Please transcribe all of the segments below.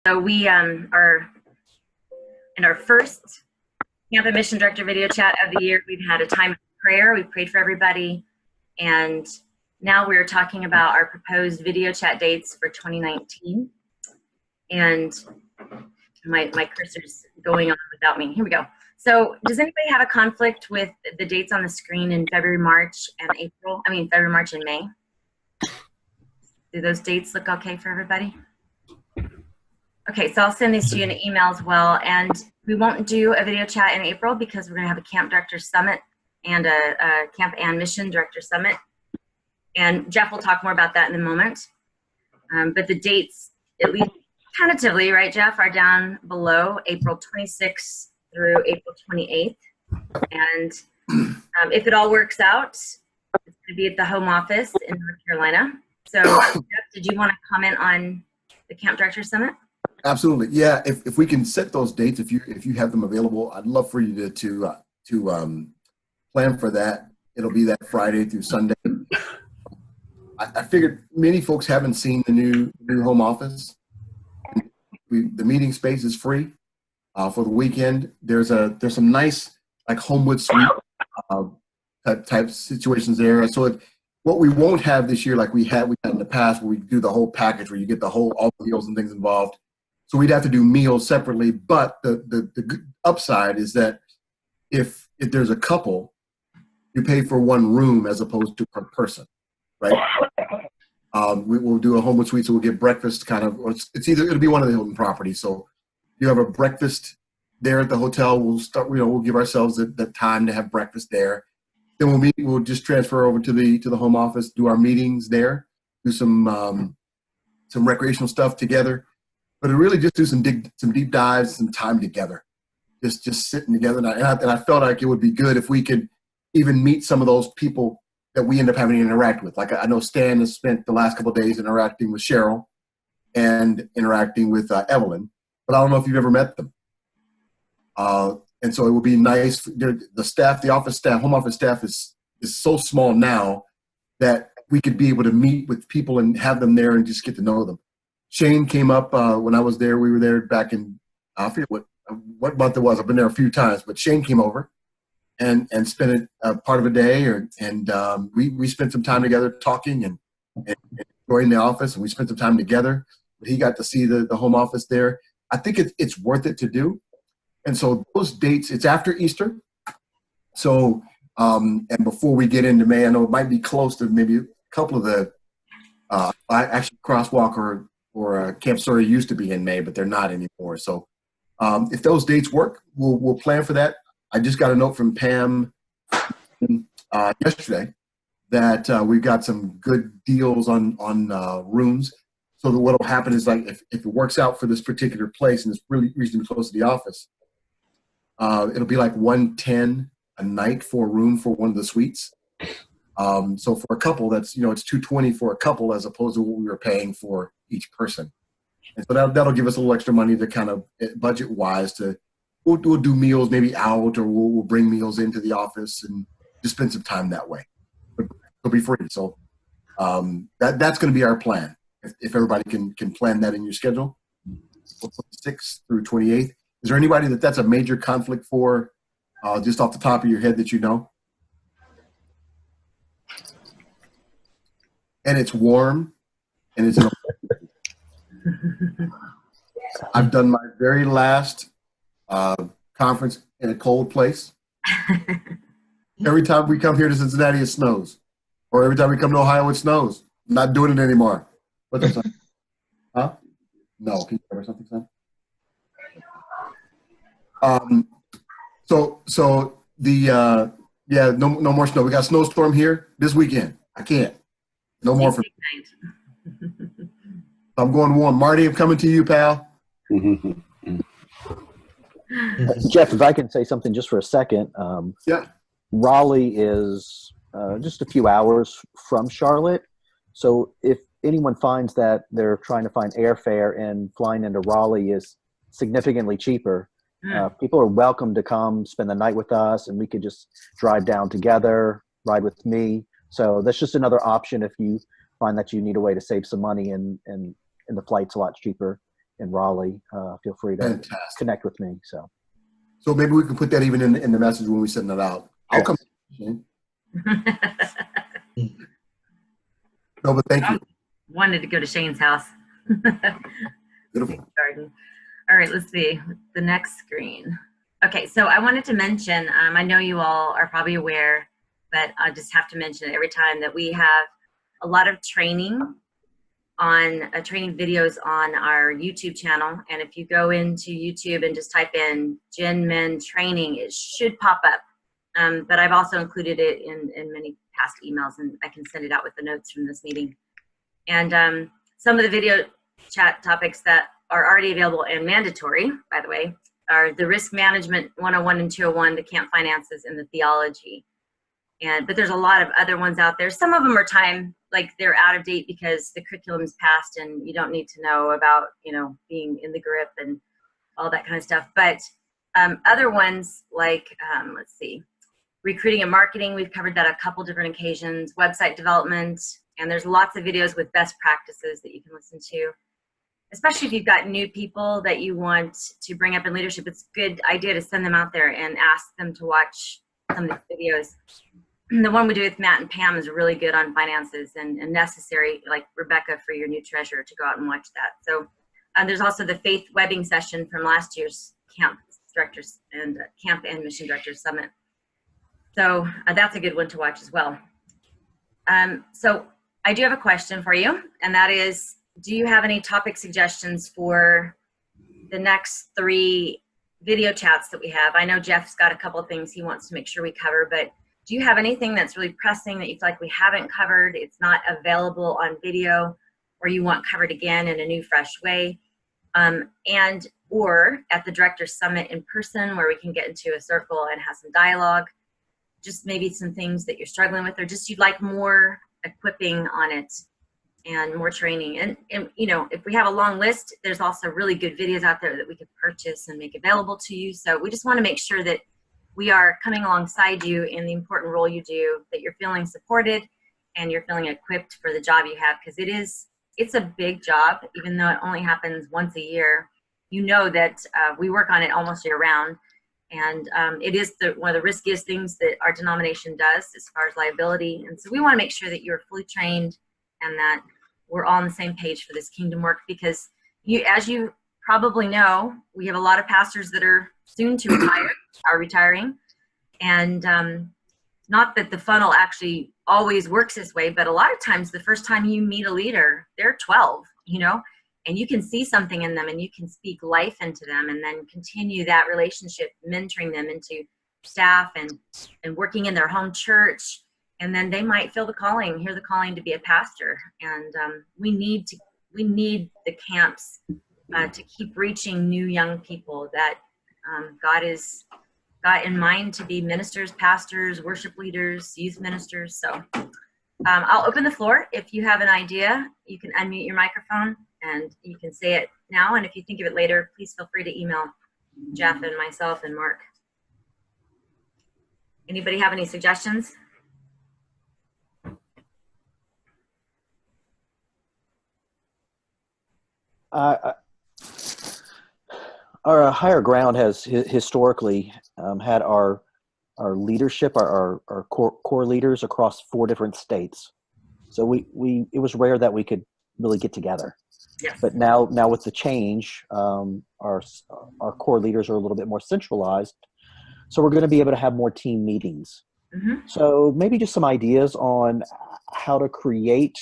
So we are in our first Camp and Mission Director video chat of the year. We've had a time of prayer. We prayed for everybody. And now we're talking about our proposed video chat dates for 2019. And my cursor's going on without me. Here we go. So does anybody have a conflict with the dates on the screen in February, March, and April? I mean, February, March, and May? Do those dates look okay for everybody? Okay, so I'll send these to you in an email as well. And we won't do a video chat in April because we're going to have a Camp Director Summit and a Camp and Mission Director Summit. And Jeff will talk more about that in a moment. But the dates, at least tentatively, right, Jeff, are down below, April 26th through April 28th. And if it all works out, it's going to be at the home office in North Carolina. So, Jeff, did you want to comment on the Camp Director Summit? Absolutely, yeah. If we can set those dates, if you have them available, I'd love for you to plan for that. It'll be that Friday through Sunday. I figured many folks haven't seen the new home office. The meeting space is free for the weekend. There's some nice like Homewood suite type situations there. So what we won't have this year, like we had in the past, where we do the whole package, where you get all the meals and things involved. So we'd have to do meals separately. But the upside is that if there's a couple, you pay for one room as opposed to per person, right? We'll do a Homewood suite, so we'll get breakfast kind of. Or it'll be one of the Hilton properties. So you have a breakfast there at the hotel. We'll give ourselves that time to have breakfast there. Then we'll just transfer over to the home office, do our meetings there, do some recreational stuff together, but really just do some deep dives, some time together, just sitting together. And I felt like it would be good if we could even meet some of those people that we end up having to interact with. Like I know Stan has spent the last couple of days interacting with Cheryl and interacting with Evelyn, but I don't know if you've ever met them. And so it would be nice. The staff, the office staff, home office staff is so small now that we could be able to meet with people and have them there and just get to know them. Shane came up when I was there. We were there back in, I forget what month it was. I've been there a few times, but Shane came over and spent a part of a day, and we spent some time together talking and enjoying the office, and we spent some time together. But he got to see the home office there. I think it's worth it to do. And so those dates, it's after Easter. So, and before we get into May, I know it might be close to maybe a couple of the, actually Crosswalk or Camp Surrey used to be in May, but they're not anymore. So if those dates work, we'll plan for that. I just got a note from Pam yesterday that we've got some good deals on rooms. So that what will happen is, like, if it works out for this particular place and it's really reasonably close to the office, it'll be like $110 a night for a room for one of the suites. So for a couple, that's, it's $220 for a couple as opposed to what we were paying for each person. And so that'll give us a little extra money to kind of budget wise we'll do meals maybe out, or we'll bring meals into the office and just spend some time that way. But it'll be free. So that's going to be our plan. If everybody can plan that in your schedule, 6th through 28th. Is there anybody that's a major conflict for, just off the top of your head, that you know? And it's warm, and it's I've done my very last conference in a cold place. Every time we come here to Cincinnati, it snows. Or every time we come to Ohio, it snows. I'm not doing it anymore. What's that, son? Huh? No. Can you cover something, son? So the no more snow. We got a snowstorm here this weekend. I can't. No more for me. I'm going warm. Marty, I'm coming to you, pal. Jeff, if I can say something just for a second. Yeah. Raleigh is just a few hours from Charlotte. So if anyone finds that they're trying to find airfare and flying into Raleigh is significantly cheaper, people are welcome to come spend the night with us, and we could just drive down together, ride with me. So that's just another option if you find that you need a way to save some money and the flight's a lot cheaper. in Raleigh, feel free to Fantastic. connect with me. So maybe we can put that even in the message when we send it out. I'll come. No, but thank you. Wanted to go to Shane's house. Beautiful. Garden. All right, let's see the next screen. Okay, so I wanted to mention, I know you all are probably aware, but I just have to mention it every time, that we have a lot of training videos on our YouTube channel. And if you go into YouTube and just type in GenMin training, it should pop up. But I've also included it in many past emails, and I can send it out with the notes from this meeting. And some of the video chat topics that are already available and mandatory, by the way, are the risk management 101 and 201, the camp finances, and the theology. But there's a lot of other ones out there. Some of them are they're out of date because the curriculum's passed and you don't need to know about, being in the grip and all that kind of stuff. But other ones like, let's see, recruiting and marketing, we've covered that a couple different occasions, website development, and there's lots of videos with best practices that you can listen to. Especially if you've got new people that you want to bring up in leadership, it's a good idea to send them out there and ask them to watch some of these videos. The one we do with Matt and Pam is really good on finances and necessary, like Rebecca for your new treasurer, to go out and watch that. So there's also the faith webbing session from last year's camp directors and camp and mission directors summit. So that's a good one to watch as well. So I do have a question for you, and that is, do you have any topic suggestions for the next 3 video chats that we have? I know Jeff's got a couple of things he wants to make sure we cover, but do you have anything that's really pressing that you feel like we haven't covered, it's not available on video, or you want covered again in a new, fresh way? Or at the Directors Summit in person, where we can get into a circle and have some dialogue, just maybe some things that you're struggling with, or just you'd like more equipping on it and more training. And if we have a long list, there's also really good videos out there that we could purchase and make available to you. So we just want to make sure that we are coming alongside you in the important role you do, that you're feeling supported and you're feeling equipped for the job you have, because it's a big job. Even though it only happens once a year, that we work on it almost year round. And it is one of the riskiest things that our denomination does as far as liability. And so we want to make sure that you're fully trained and that we're all on the same page for this kingdom work, because as you probably know, we have a lot of pastors that are soon to retire, are retiring. And not that the funnel actually always works this way, but a lot of times the first time you meet a leader, they're 12, and you can see something in them and you can speak life into them and then continue that relationship, mentoring them into staff and working in their home church. And then they might hear the calling to be a pastor. And we need the camps to keep reaching new young people that God has got in mind to be ministers, pastors, worship leaders, youth ministers. So I'll open the floor. If you have an idea, you can unmute your microphone and you can say it now. And if you think of it later, please feel free to email Jeff and myself and Mark. Anybody have any suggestions? Our higher ground has historically had our leadership, our core leaders across 4 different states. So it was rare that we could really get together. Yes. But now with the change, our core leaders are a little bit more centralized. So we're going to be able to have more team meetings. Mm-hmm. So maybe just some ideas on how to create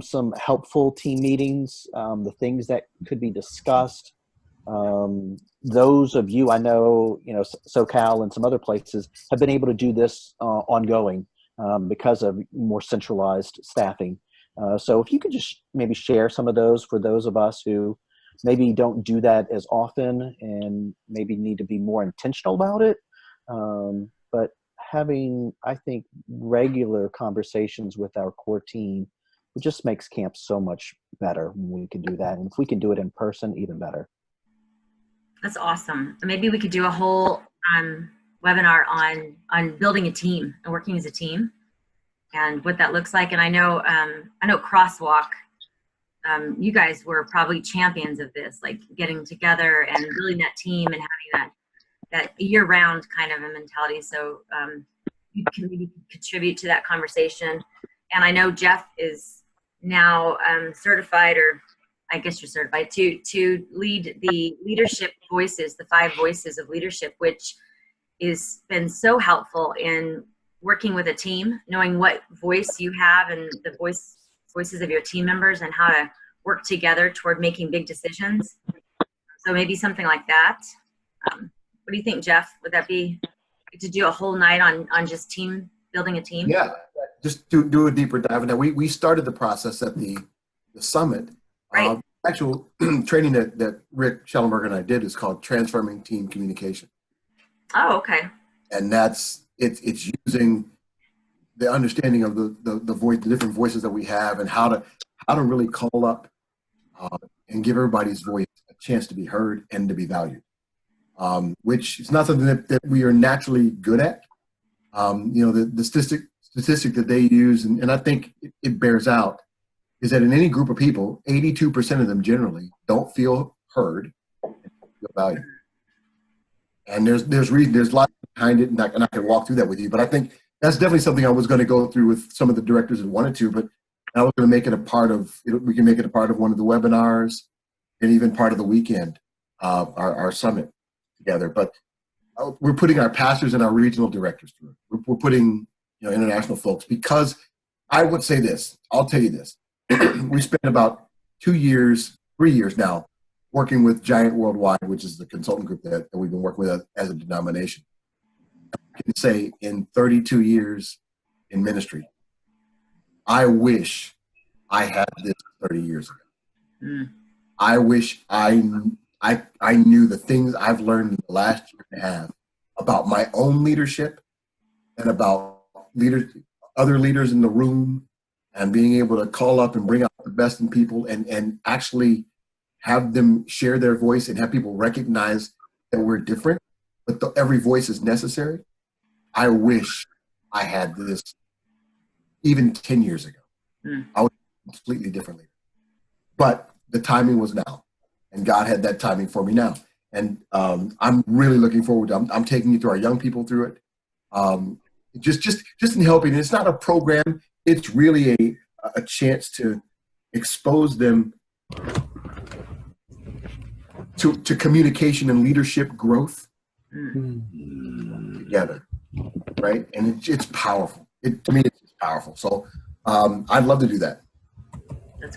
some helpful team meetings, the things that could be discussed. Those of you, I know, SoCal and some other places have been able to do this ongoing because of more centralized staffing. So if you could just maybe share some of those for those of us who maybe don't do that as often and maybe need to be more intentional about it. But having, I think, regular conversations with our core team, it just makes camp so much better when we can do that. And if we can do it in person, even better. That's awesome. Maybe we could do a whole webinar on building a team and working as a team and what that looks like. And I know Crosswalk you guys were probably champions of this, like getting together and building that team and having that year-round kind of a mentality. So you can maybe contribute to that conversation. And I know Jeff is now certified, or I guess you're certified, to lead the leadership voices, the 5 voices of leadership, which has been so helpful in working with a team, knowing what voice you have and the voices of your team members and how to work together toward making big decisions. So maybe something like that. What do you think, Jeff? Would that be to do a whole night on just building a team? Yeah, just do a deeper dive. Now we started the process at the summit. Right. Actual training that Rick Schellenberg and I did is called Transforming Team Communication. Oh, okay. And it's using the understanding of the voice, the different voices that we have, and how to really call up and give everybody's voice a chance to be heard and to be valued. Which is not something that we are naturally good at. The statistic that they use, and I think it bears out, is that in any group of people, 82% of them generally don't feel heard and feel valued. And there's lots behind it, and I can walk through that with you. But I think that's definitely something I was going to go through with some of the directors that wanted to. But I was going to make it a part of. We can make it a part of one of the webinars, and even part of the weekend, our summit together. But we're putting our pastors and our regional directors through it. We're putting international folks, because I would say this. I'll tell you this. We spent about 3 years now working with Giant Worldwide, which is the consultant group that we've been working with as a denomination. I can say in 32 years in ministry, I wish I had this 30 years ago. Mm. I wish I knew the things I've learned in the last year and a half about my own leadership and about other leaders in the room, and being able to call up and bring out the best in people and actually have them share their voice and have people recognize that we're different, but every voice is necessary. I wish I had this even 10 years ago. Mm. I was a completely different leader. But the timing was now, and God had that timing for me now. And I'm really looking forward to it. I'm taking you through our young people through it. Just in helping. It's not a program. It's really a chance to expose them to communication and leadership growth together, right? And it's powerful. To me, it's powerful. So I'd love to do that.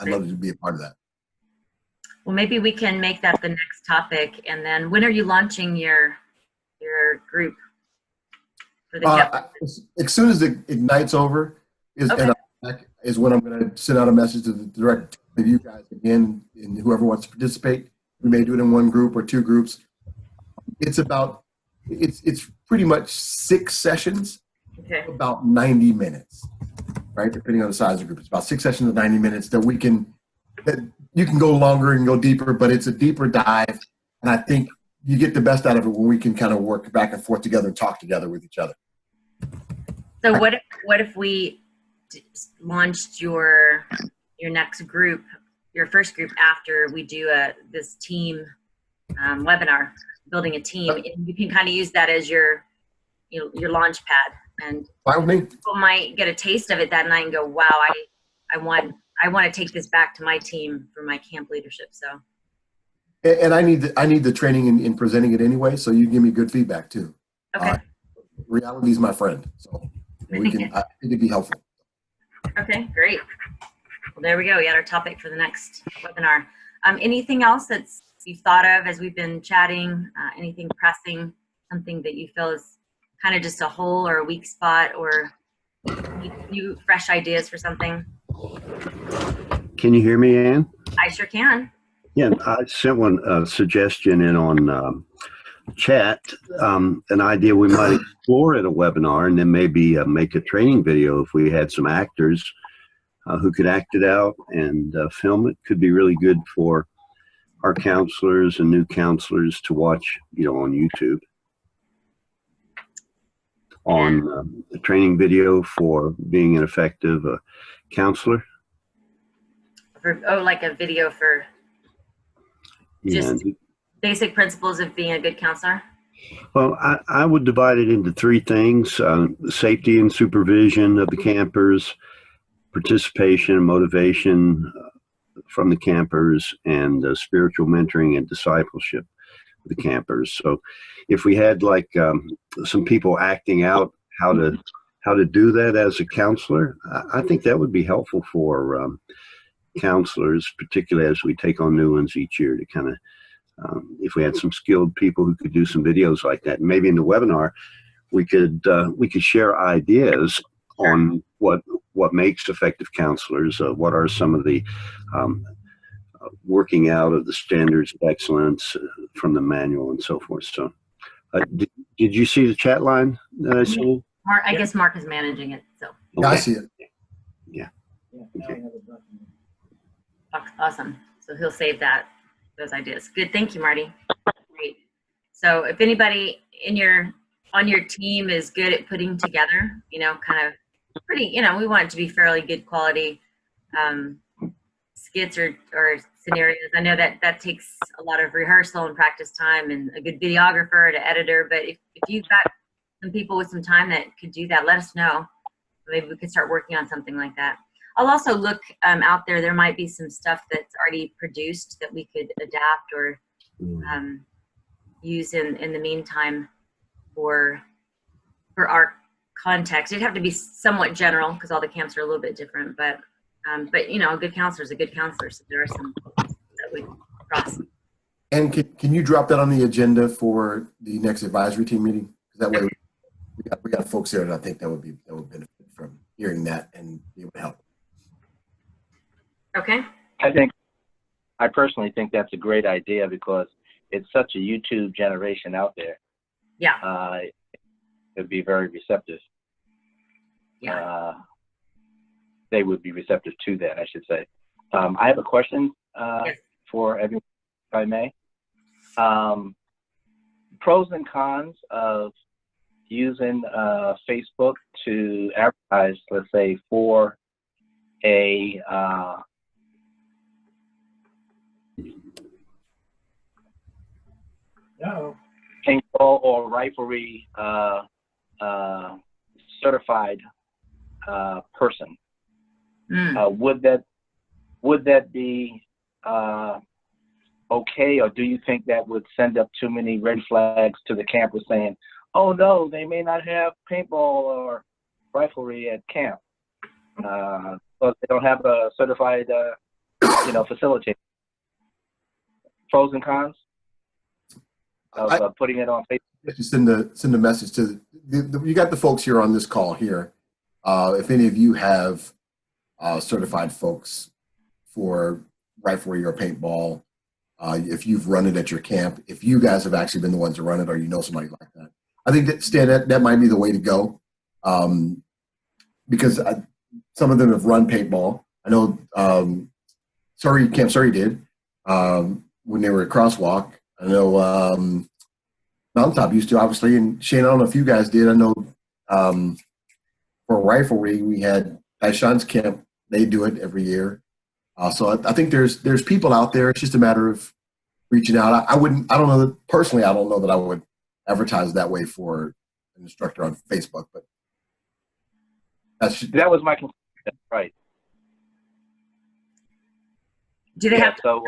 I'd love to be a part of that. Well, maybe we can make that the next topic. And then when are you launching your group for the as soon as the Ignite's over is when I'm going to send out a message to the director of you guys again, and whoever wants to participate. We may do it in one group or 2 groups. It's pretty much 6 sessions, about 90 minutes, right? Depending on the size of the group. It's about 6 sessions of 90 minutes that you can go longer and go deeper, but it's a deeper dive. And I think you get the best out of it when we can kind of work back and forth together and talk together with each other. So what if we launched your next group, your first group, after we do this team webinar, building a team, and you can kind of use that as your launch pad, and people might get a taste of it that night and go, wow, I want to take this back to my team for my camp leadership. So, and I need the training in presenting it anyway, so you give me good feedback too. Okay. Reality is my friend, so I think it'd be helpful. Okay, great. Well, there we go. We had our topic for the next webinar. Anything else that's you've thought of as we've been chatting? Anything pressing? Something that you feel is kind of just a hole or a weak spot, or new fresh ideas for something? Can you hear me, Ann? I sure can. Yeah, I sent one suggestion in on chat, an idea we might explore at a webinar, and then maybe make a training video if we had some actors who could act it out and film it. Could be really good for our counselors and new counselors to watch, on YouTube. On a training video for being an effective counselor. like a video for Yeah. just basic principles of being a good counselor? Well, I would divide it into three things: safety and supervision of the campers, participation and motivation from the campers, and spiritual mentoring and discipleship of the campers. So, if we had like some people acting out how to do that as a counselor, I think that would be helpful for counselors, particularly as we take on new ones each year, to kind of if we had some skilled people who could do some videos like that. And maybe in the webinar we could share ideas on what makes effective counselors, what are some of the working out of the standards of excellence from the manual and so forth. So did you see the chat line that I sent? Mark, I guess Mark is managing it, so. Yeah, I Okay. see it. Yeah. Okay. Awesome. So he'll save those ideas. Good. Thank you, Marty. Great. So if anybody on your team is good at putting together, kind of pretty, we want it to be fairly good quality skits or scenarios. I know that takes a lot of rehearsal and practice time and a good videographer and editor, but if you've got some people with some time that could do that, let us know. Maybe we could start working on something like that. I'll also look out there. There might be some stuff that's already produced that we could adapt or use in the meantime for our context. It'd have to be somewhat general because all the camps are a little bit different. But a good counselor is a good counselor. So there are some that we cross. And can you drop that on the agenda for the next advisory team meeting? Because that way we got folks there, and I think that would benefit from hearing that and be able to help. Okay. I personally think that's a great idea because it's such a YouTube generation out there. Yeah. It'd be very receptive. Yeah. They would be receptive to that, I should say. I have a question Yes. for everyone, if I may. Pros and cons of using Facebook to advertise, let's say, for a paintball or riflery certified person. Would that be okay, or do you think that would send up too many red flags to the campus saying, oh no, they may not have paintball or riflery at camp, but they don't have a certified facilitator? Pros and cons of putting it on Facebook. Just send a message to you got the folks here on this call here. If any of you have certified folks for riflery or paintball, if you've run it at your camp, if you guys have actually been the ones to run it, or you know somebody like that, I think that Stan, that might be the way to go, because some of them have run paintball. I know Camp Surrey did when they were at Crosswalk. I know Mountaintop used to, obviously, and Shane, I don't know if you guys did. I know for riflery, we had Taishan's camp. They do it every year. So I think there's people out there. It's just a matter of reaching out. I don't know personally, I don't know that I would advertise that way for an instructor on Facebook, but that was my concern. Right. Do they have so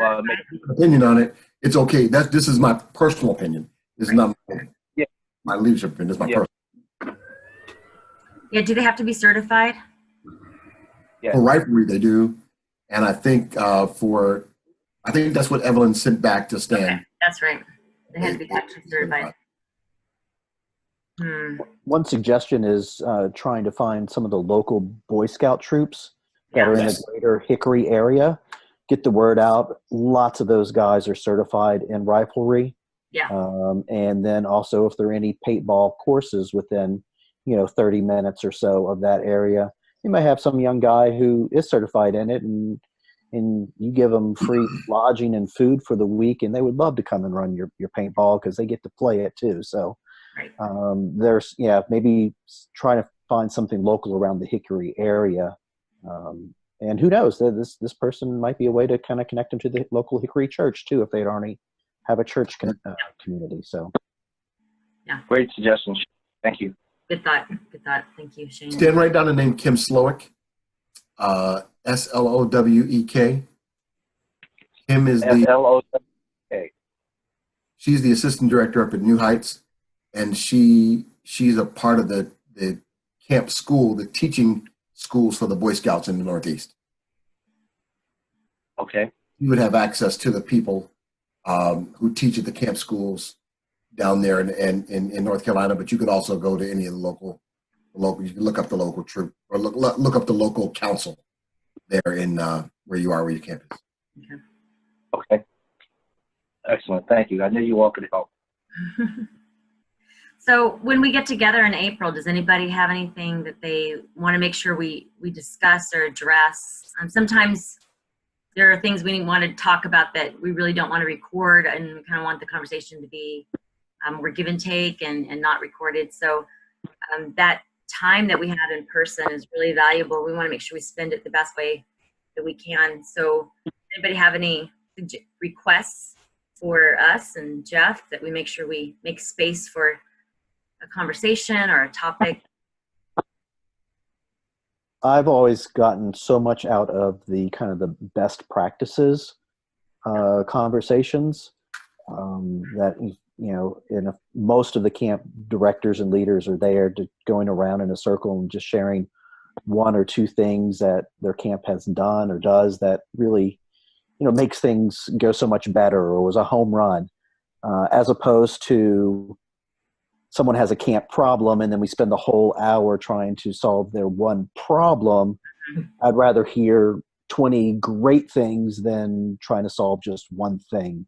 opinion on it? It's okay. This is my personal opinion. This is not my leadership opinion. This is my personal. Yeah. Do they have to be certified? Yeah. For riflery, they do, and I think that's what Evelyn sent back to Stan. Okay. That's right. They had to be actually certified. One suggestion is trying to find some of the local Boy Scout troops that are in the greater Hickory area. Get the word out. Lots of those guys are certified in riflery. Yeah. And then also if there are any paintball courses within, 30 minutes or so of that area, you may have some young guy who is certified in it, and you give them free lodging and food for the week, and they would love to come and run your paintball because they get to play it too. So there's maybe trying to find something local around the Hickory area, And who knows, this person might be a way to kind of connect them to the local Hickory church too, if they'd already have a church community. So, yeah, great suggestion. Thank you. Good thought. Good thought. Thank you, Shane. Stan, write down the name Kim Slowick, Slowek. Kim is Slowek. She's the assistant director up at New Heights, and she's a part of the camp school, the teaching schools for the Boy Scouts in the Northeast. Okay. You would have access to the people who teach at the camp schools down there in North Carolina, but you could also go to any of the local. You can look up the local troop or look up the local council there in where your camp is. Okay. Excellent. Thank you. I knew you all could help. So when we get together in April, does anybody have anything that they want to make sure we discuss or address? Sometimes there are things we want to talk about that we really don't want to record, and we kind of want the conversation to be more give and take and not recorded. So that time that we have in person is really valuable. We want to make sure we spend it the best way that we can. So anybody have any requests for us and Jeff that we make sure we make space for a conversation or a topic? I've always gotten so much out of the kind of the best practices conversations that, you know, most of the camp directors and leaders are there going around in a circle and just sharing one or two things that their camp has done or does that really, you know, makes things go so much better or was a home run, as opposed to someone has a camp problem and then we spend the whole hour trying to solve their one problem. I'd rather hear 20 great things than trying to solve just one thing.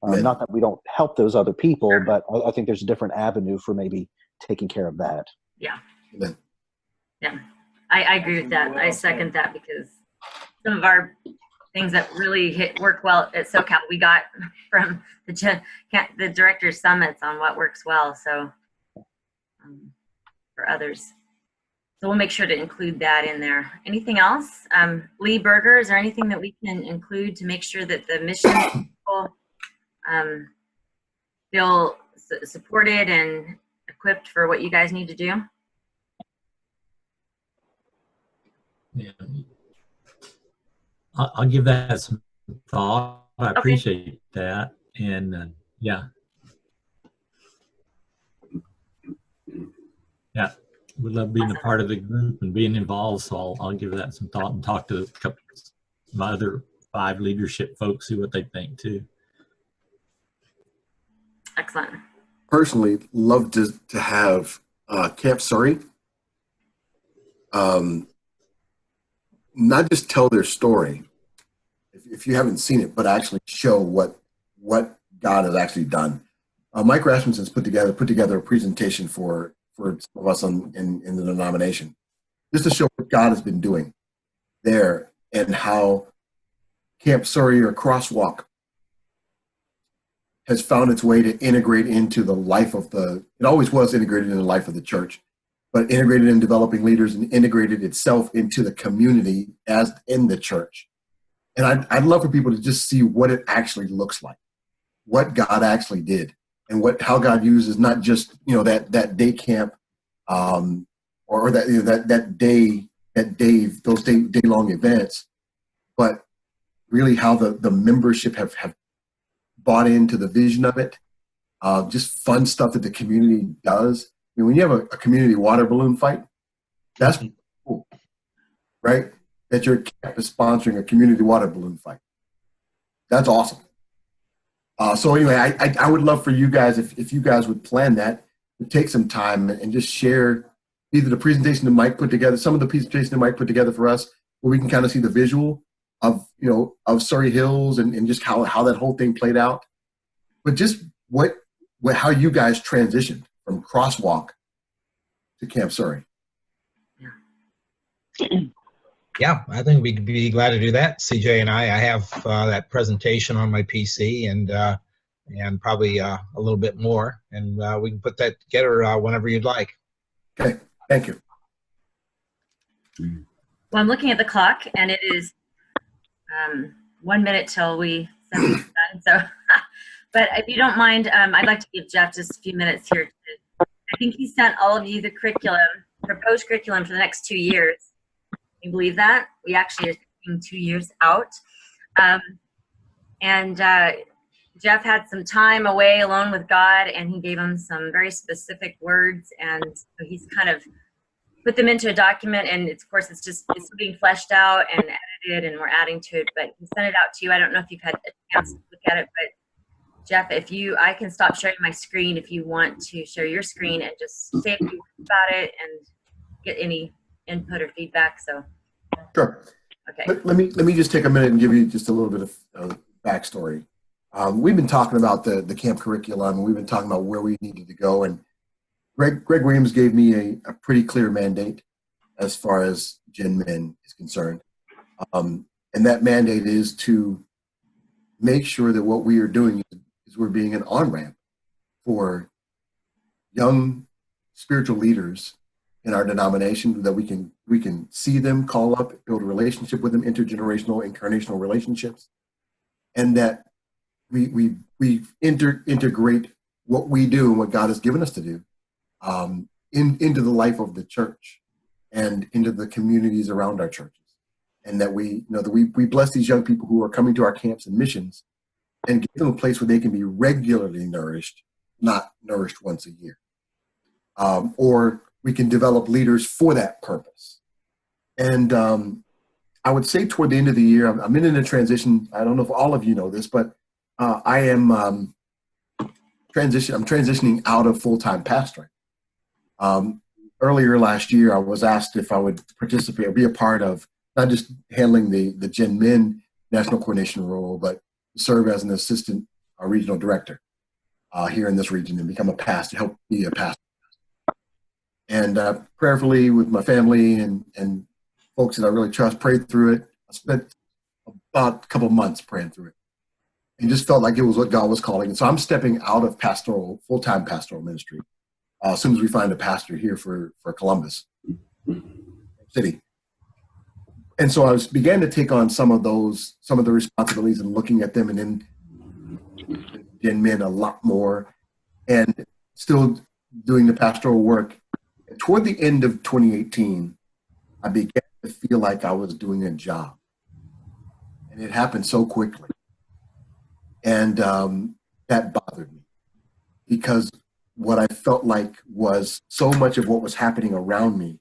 Not that we don't help those other people, but I think there's a different avenue for maybe taking care of that. Yeah. Amen. Yeah. I agree with that. I second that, because some of our things that really work well at SoCal, we got from the director's summits on what works well. So for others. So we'll make sure to include that in there. Anything else? Lee Berger, is there anything that we can include to make sure that the mission people feel supported and equipped for what you guys need to do? Yeah. I'll give that some thought. I appreciate that. And yeah. Yeah, we love being a part of the group and being involved. So I'll give that some thought and talk to my other 5 leadership folks, see what they think too. Excellent. Personally, love to have Camp Surrey not just tell their story, if you haven't seen it, but actually show what God has actually done. Mike Rasmussen's put together a presentation for some of us in the denomination, just to show what God has been doing there and how Camp Surrey or Crosswalk has found its way to integrate into the life of it always was integrated in the life of the church, but integrated in developing leaders and integrated itself into the community as in the church. And I'd love for people to just see what it actually looks like, what God actually did, and how God uses not just, you know, that day camp, or that, you know, those day long events, but really how the membership have bought into the vision of it. Just fun stuff that the community does. I mean, when you have a community water balloon fight, that's cool, right? That your camp is sponsoring a community water balloon fight. That's awesome. So anyway, I would love for you guys, if you guys would plan that, to take some time and just share either the presentation that Mike put together, some of the presentation that Mike put together for us, where we can kind of see the visual of, you know, of Surrey Hills and just how that whole thing played out. But just how you guys transitioned from Crosswalk to Camp Surrey. Yeah, I think we'd be glad to do that. CJ and I have that presentation on my PC and probably a little bit more, and we can put that together whenever you'd like. Okay, thank you. Well, I'm looking at the clock, and it is 1 minute till we said we were done. So, but if you don't mind, I'd like to give Jeff just a few minutes here. I think he sent all of you the curriculum, proposed curriculum for the next 2 years. Can you believe that? We actually are thinking 2 years out. Jeff had some time away alone with God, and he gave him some very specific words, and so he's kind of put them into a document, and of course it's being fleshed out and edited, and we're adding to it, but he sent it out to you. I don't know if you've had a chance to look at it, but Jeff, I can stop sharing my screen if you want to share your screen and just say a few words about it and get any input or feedback. So Sure. Okay. Let me just take a minute and give you just a little bit of backstory. We've been talking about the camp curriculum. We've been talking about where we needed to go, and Greg Williams gave me a pretty clear mandate as far as GenMin is concerned. And that mandate is to make sure that what we are doing is we're being an on-ramp for young spiritual leaders in our denomination, that we can see them, call up, build a relationship with them, intergenerational, incarnational relationships, and that we integrate what we do and what God has given us to do into the life of the church and into the communities around our churches. And that we bless these young people who are coming to our camps and missions and give them a place where they can be regularly nourished, not nourished once a year. Or we can develop leaders for that purpose. And I would say toward the end of the year, I'm in a transition. I don't know if all of you know this, but I am transitioning out of full-time pastoring. Earlier last year, I was asked if I would participate or be a part of not just handling the GenMin national coordination role, but serve as an assistant regional director here in this region and become a pastor, help be a pastor. And prayerfully with my family and folks that I really trust, prayed through it. I spent about a couple months praying through it and just felt like it was what God was calling. And so I'm stepping out of full-time pastoral ministry as soon as we find a pastor here for Columbus City. And so I began to take on some of the responsibilities and looking at them, and then GenMin a lot more, and still doing the pastoral work. And toward the end of 2018, I began to feel like I was doing a job, and it happened so quickly. And that bothered me, because what I felt like was so much of what was happening around me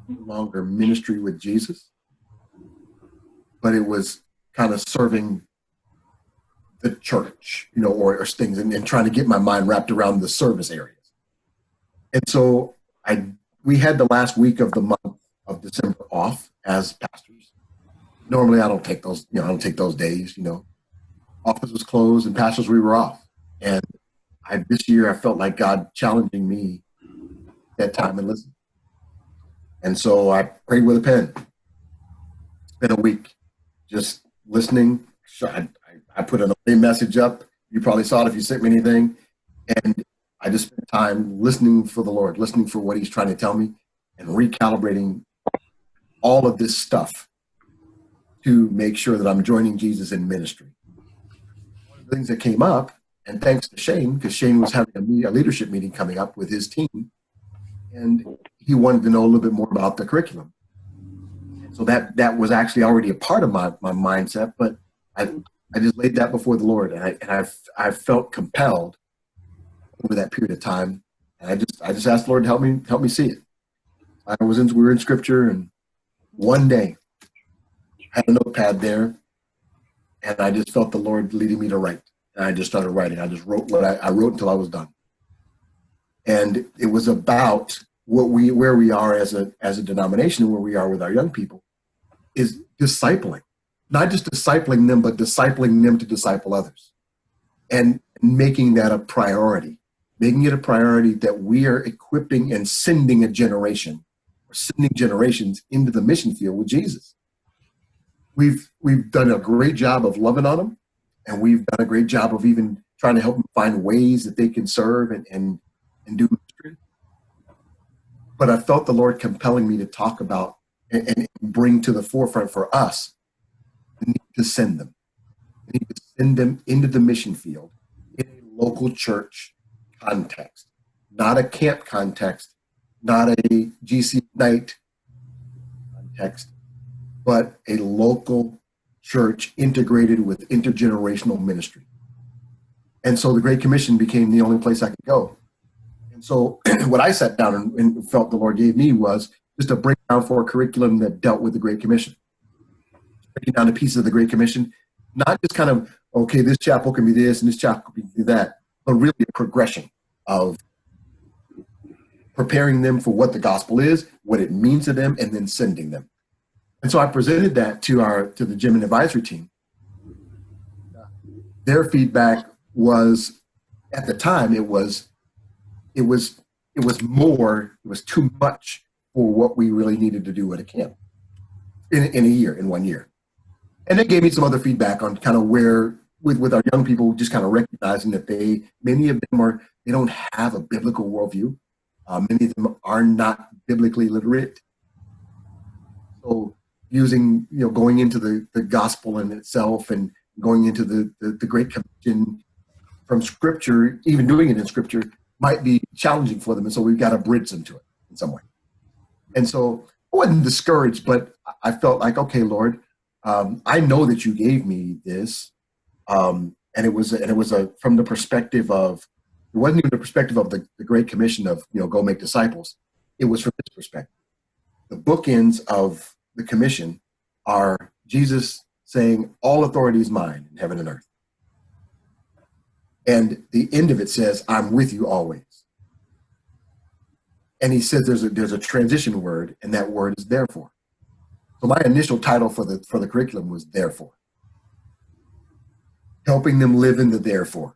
no longer ministry with Jesus, but it was kind of serving the church, or things, and trying to get my mind wrapped around the service areas. And so we had the last week of the month of December off as pastors. Normally I don't take those, I don't take those days, Office was closed and pastors, we were off. And this year I felt like God challenging me that time and listen. And so I prayed with a pen. It's been a week just listening. I put an message up. You probably saw it if you sent me anything. And I just spent time listening for the Lord, listening for what he's trying to tell me, and recalibrating all of this stuff to make sure that I'm joining Jesus in ministry. One of the things that came up, and thanks to Shane, because Shane was having a leadership meeting coming up with his team, and he wanted to know a little bit more about the curriculum. And so that was actually already a part of my mindset, but I just laid that before the Lord, and I felt compelled over that period of time, and I just asked the Lord to help me see it. We were in Scripture, and one day I had a notepad there, and I just felt the Lord leading me to write, and I just started writing. I just wrote what I wrote until I was done, and it was about where we are as a denomination, and where we are with our young people, is discipling. Not just discipling them, but discipling them to disciple others, and making that a priority, making it a priority that we are equipping and sending a generation, or sending generations into the mission field with Jesus. We've done a great job of loving on them, and we've done a great job of even trying to help them find ways that they can serve and do ministry. But I felt the Lord compelling me to talk about and bring to the forefront for us, we need to send them. We need to send them into the mission field in a local church context, not a camp context, not a GC night context, but a local church integrated with intergenerational ministry. And so the Great Commission became the only place I could go. And so what I sat down and felt the Lord gave me was just a breakdown for a curriculum that dealt with the Great Commission. Breaking down the pieces of the Great Commission, not just kind of, okay, this chapel can be this and this chapel can be that, but really a progression of preparing them for what the gospel is, what it means to them, and then sending them. And so I presented that to the GenMin advisory team. Their feedback was, at the time, it was too much for what we really needed to do at a camp in 1 year. And they gave me some other feedback on kind of where, with our young people, just kind of recognizing that many of them they don't have a biblical worldview. Many of them are not biblically literate. So going into the gospel in itself and going into the Great Commission from Scripture, even doing it in Scripture, might be challenging for them. And so we've got to bridge them to it in some way. And so I wasn't discouraged, but I felt like, okay, Lord, I know that you gave me this. And it was from the perspective of, it wasn't even the perspective of the Great Commission of, go make disciples. It was from this perspective. The bookends of the commission are Jesus saying, all authority is mine in heaven and earth. And the end of it says, I'm with you always. And he says there's a transition word, and that word is therefore. So my initial title for the curriculum was therefore. Helping them live in the therefore.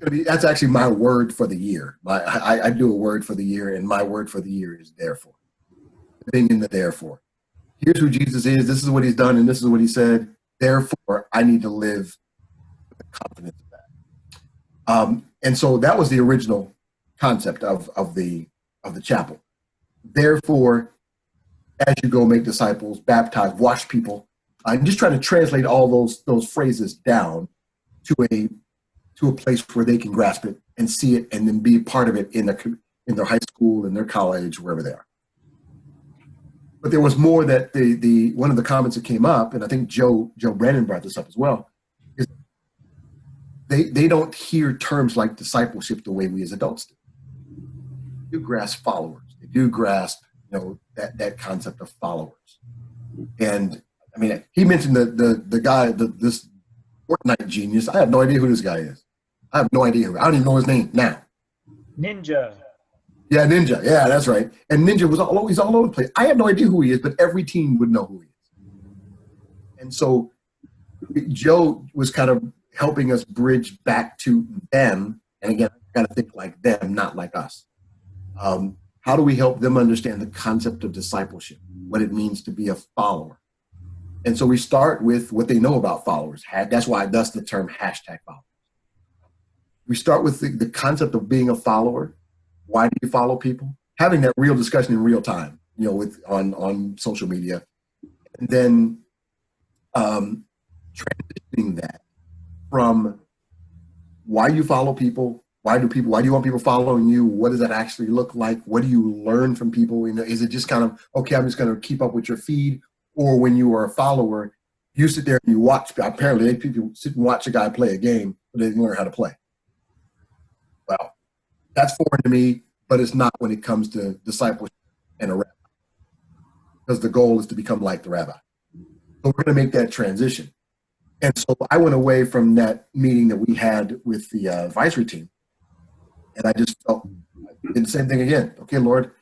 That's actually my word for the year. I do a word for the year, and my word for the year is therefore. Living in the therefore. Here's who Jesus is, this is what he's done, and this is what he said. Therefore, I need to live with the confidence of that. And so that was the original concept of the chapel. Therefore, as you go make disciples, baptize, wash people, I'm just trying to translate all those phrases down to a place where they can grasp it and see it and then be part of it in their high school, in their college, wherever they are. But there was more that one of the comments that came up, and I think Joe Brandon brought this up as well, is they don't hear terms like discipleship the way we as adults do. They do grasp followers. They do grasp, that concept of followers. And I mean, he mentioned the guy, this Fortnite genius. I have no idea who this guy is. I have no idea. I don't even know his name now. Ninja. Yeah, Ninja. Yeah, that's right. And Ninja he's all over the place. I have no idea who he is, but every team would know who he is. And so Joe was kind of helping us bridge back to them. And again, I got to think like them, not like us. How do we help them understand the concept of discipleship, what it means to be a follower? And so we start with what they know about followers. That's the term #followers. We start with the concept of being a follower. Why do you follow people? Having that real discussion in real time, on social media. And then transitioning that from why you follow people, why do you want people following you? What does that actually look like? What do you learn from people? Is it just kind of, okay, I'm just going to keep up with your feed? Or when you are a follower, you sit there and you watch. Apparently, people sit and watch a guy play a game, but they didn't learn how to play. Well, that's foreign to me, but it's not when it comes to discipleship and a rabbi. Because the goal is to become like the rabbi. So we're going to make that transition. And so I went away from that meeting that we had with the advisory team, and I just did the same thing again. Okay, Lord,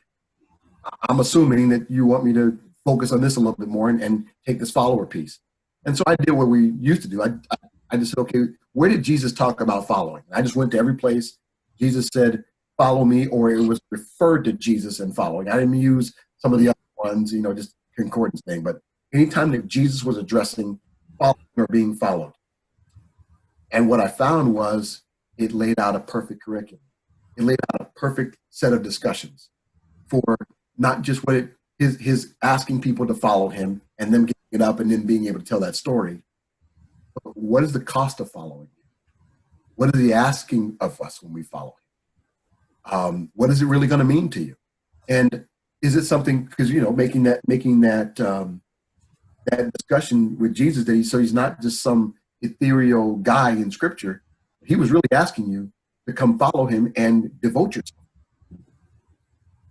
I'm assuming that you want me to focus on this a little bit more and take this follower piece. And so I did what we used to do. I just said, okay, where did Jesus talk about following? I just went to every place Jesus said, follow me, or it was referred to Jesus and following. I didn't use some of the other ones, just concordance thing, but anytime that Jesus was addressing following or being followed. And what I found was it laid out a perfect curriculum. It laid out a perfect set of discussions for not just what it his asking people to follow him and them getting it up and then being able to tell that story. But what is the cost of following him? What is he asking of us when we follow him? What is it really going to mean to you? And is it something, because, you know, making that that discussion with Jesus, that he's not just some ethereal guy in scripture. He was really asking you to come follow him and devote yourself.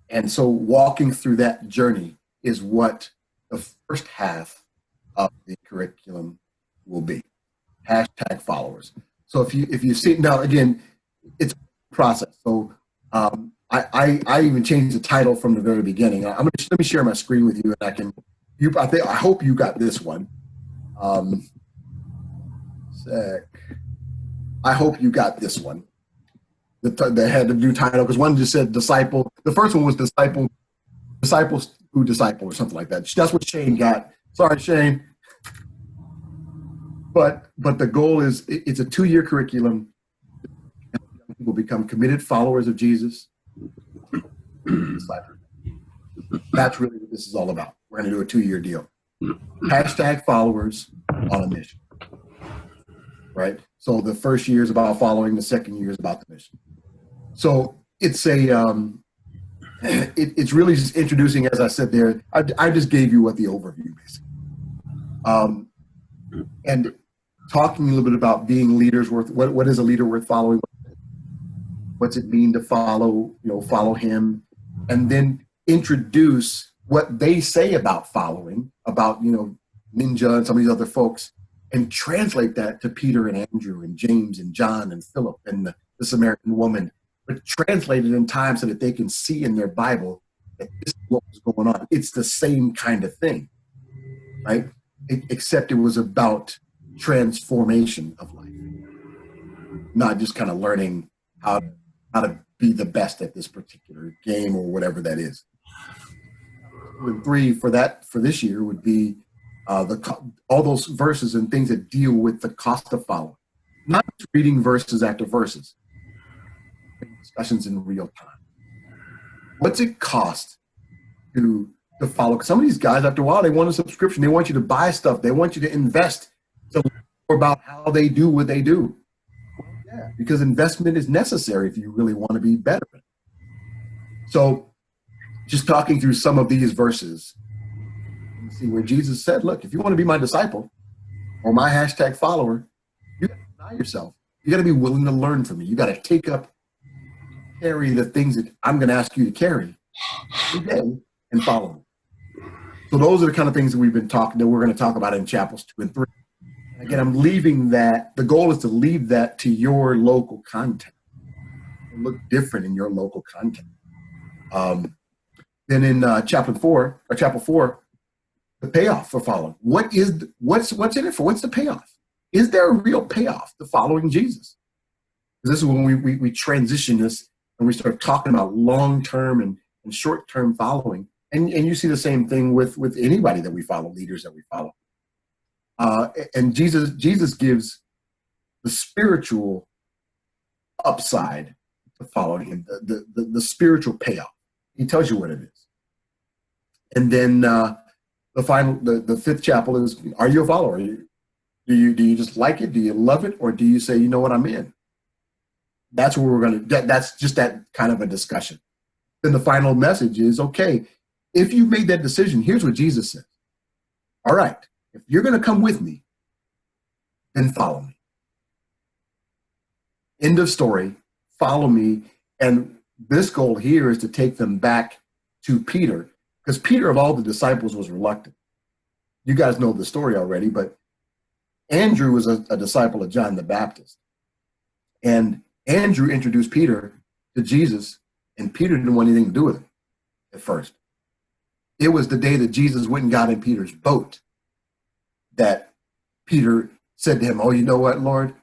And so walking through that journey is what the first half of the curriculum will be. Hashtag followers. So if you see, now again, it's a process. So I even changed the title from the very beginning. Let me share my screen with you, and I hope you got this one. I hope you got this one. That had the new title, because one just said disciple. The first one was disciples who disciple, or something like that. That's what Shane got. Sorry, Shane. But the goal is, it's a 2-year curriculum. People become committed followers of Jesus. That's really what this is all about. We're going to do a 2-year deal. Hashtag followers on a mission. Right? So the first year is about following, the second year is about the mission. So it's it's really just introducing, as I said there, I just gave you what the overview basically. And talking a little bit about being leaders worth, what is a leader worth following? What's it mean to follow him? And then introduce what they say about following, about, Ninja and some of these other folks, and translate that to Peter and Andrew and James and John and Philip and the Samaritan woman, but translate it in time so that they can see in their Bible that this is what was going on. It's the same kind of thing, right? Except it was about transformation of life, not just kind of learning how to be the best at this particular game or whatever that is. 2 and 3 for this year would be all those verses and things that deal with the cost of following, not just reading verses after verses, discussions in real time. What's it cost to follow? Because some of these guys, after a while, they want a subscription. They want you to buy stuff. They want you to invest to learn more about how they do what they do. Yeah, because investment is necessary if you really want to be better. So just talking through some of these verses, you see where Jesus said, look, if you want to be my disciple or my hashtag follower, you got to deny yourself. You got to be willing to learn from me. You got to carry the things that I'm going to ask you to carry today and follow me. So those are the kind of things that we're going to talk about in chapters 2 and 3. And again, I'm leaving that. The goal is to leave that to your local content. It'll look different in your local content. Then in chapter 4, the payoff for following. What's in it for? What's the payoff? Is there a real payoff to following Jesus? Because this is when we transition this and we start talking about long-term and short-term following. And you see the same thing with anybody that we follow, leaders that we follow. And Jesus gives the spiritual upside to following him, the spiritual payoff. He tells you what it is. And then the 5th chapel is, are you a follower? Do you just like it? Do you love it? Or do you say, you know what, I'm in? That's where that's just that kind of a discussion. Then the final message is, okay, if you've made that decision, here's what Jesus says. All right, if you're going to come with me, then follow me. End of story. Follow me. And this goal here is to take them back to Peter, because Peter, of all the disciples, was reluctant. You guys know the story already, but Andrew was a disciple of John the Baptist. And Andrew introduced Peter to Jesus, and Peter didn't want anything to do with him at first. It was the day that Jesus went and got in Peter's boat that Peter said to him, oh, you know what, Lord?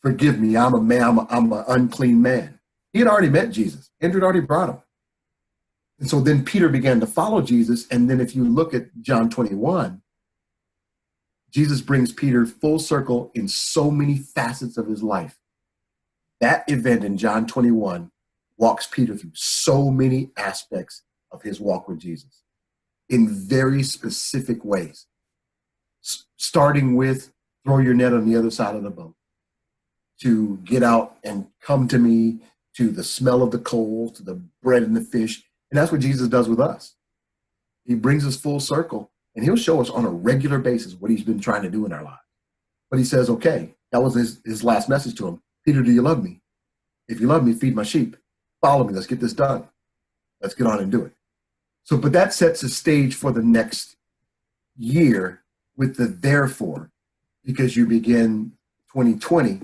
Forgive me. I'm a man. I'm an unclean man. He had already met Jesus. Andrew had already brought him. And so then Peter began to follow Jesus. And then if you look at John 21, Jesus brings Peter full circle in so many facets of his life. That event in John 21 walks Peter through so many aspects of his walk with Jesus. in very specific ways, starting with throw your net on the other side of the boat, to get out and come to me, to the smell of the coals, to the bread and the fish. And that's what Jesus does with us. He brings us full circle, and he'll show us on a regular basis what he's been trying to do in our lives. But he says, okay, that was his last message to him. Peter, do you love me? If you love me, feed my sheep. Follow me. Let's get this done. Let's get on and do it. So, but that sets a stage for the next year with the therefore, because you begin 2020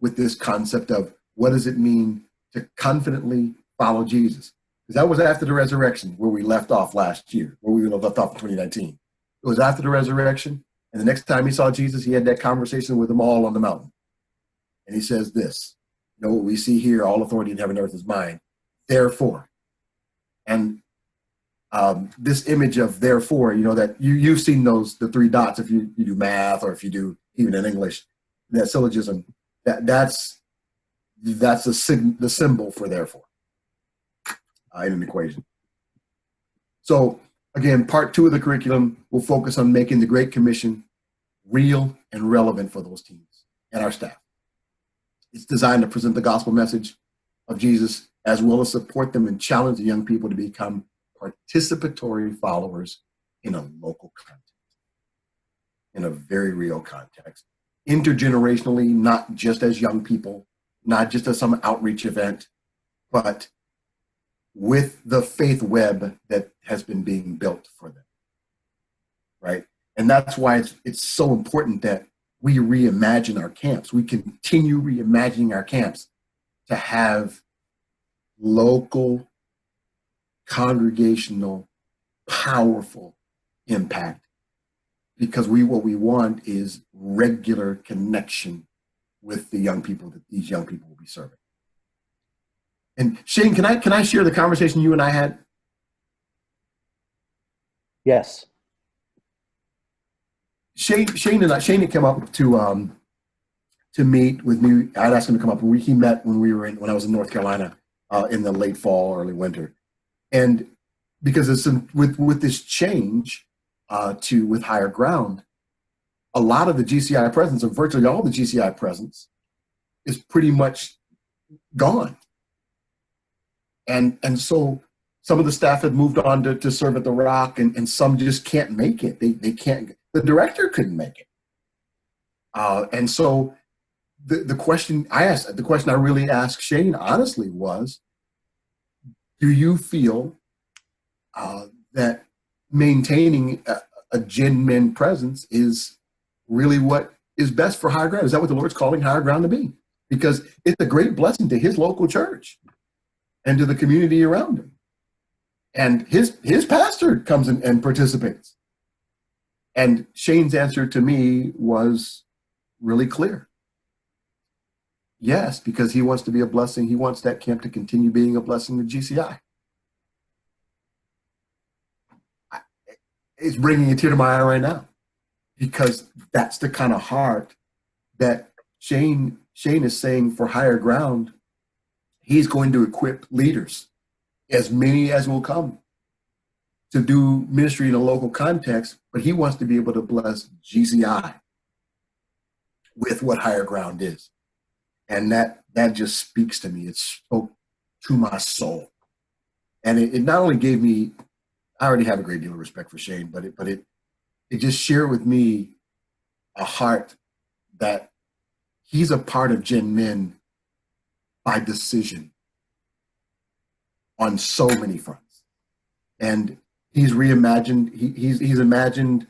with this concept of what does it mean to confidently follow Jesus? Because that was after the resurrection where we left off last year, where we left off in 2019. It was after the resurrection. And the next time he saw Jesus, he had that conversation with them all on the mountain. And he says this, you know what we see here, all authority in heaven and earth is mine. Therefore. And this image of therefore, you know, that you've seen the three dots if you do math or if you do even in English, that syllogism, that's the symbol for therefore in an equation. So again, part 2 of the curriculum will focus on making the Great Commission real and relevant for those teams and our staff. It's designed to present the gospel message of Jesus as well as support them and challenge the young people to become participatory followers in a local context, in a very real context, intergenerationally, not just as young people, not just as some outreach event, but with the faith web that has been being built for them, right? And that's why it's so important that we reimagine our camps. We continue reimagining our camps to have local, congregational, powerful impact, because what we want is regular connection with the young people that these young people will be serving. And Shane, can I share the conversation you and I had? Yes. Shane had come up to meet with me. I'd asked him to come up, and he met when I was in North Carolina in the late fall, early winter. And because it's with this change with higher ground, a lot of the GCI presence, or virtually all the GCI presence, is pretty much gone. And so some of the staff had moved on to serve at the Rock, and some just can't make it. They can't. The director couldn't make it. And so the question I really asked Shane honestly was, do you feel that maintaining a GenMin presence is really what is best for higher ground? Is that what the Lord's calling higher ground to be? Because it's a great blessing to his local church and to the community around him. And his pastor comes in and participates. And Shane's answer to me was really clear. Yes, because he wants to be a blessing. He wants that camp to continue being a blessing to GCI. It's bringing a tear to my eye right now, because that's the kind of heart that Shane is saying for higher ground. He's going to equip leaders, as many as will come, to do ministry in a local context, but he wants to be able to bless GCI with what higher ground is. And that just speaks to me. It spoke to my soul. And it not only gave me, I already have a great deal of respect for Shane, but it just shared with me a heart that he's a part of GenMin by decision on so many fronts. And he's reimagined, he's imagined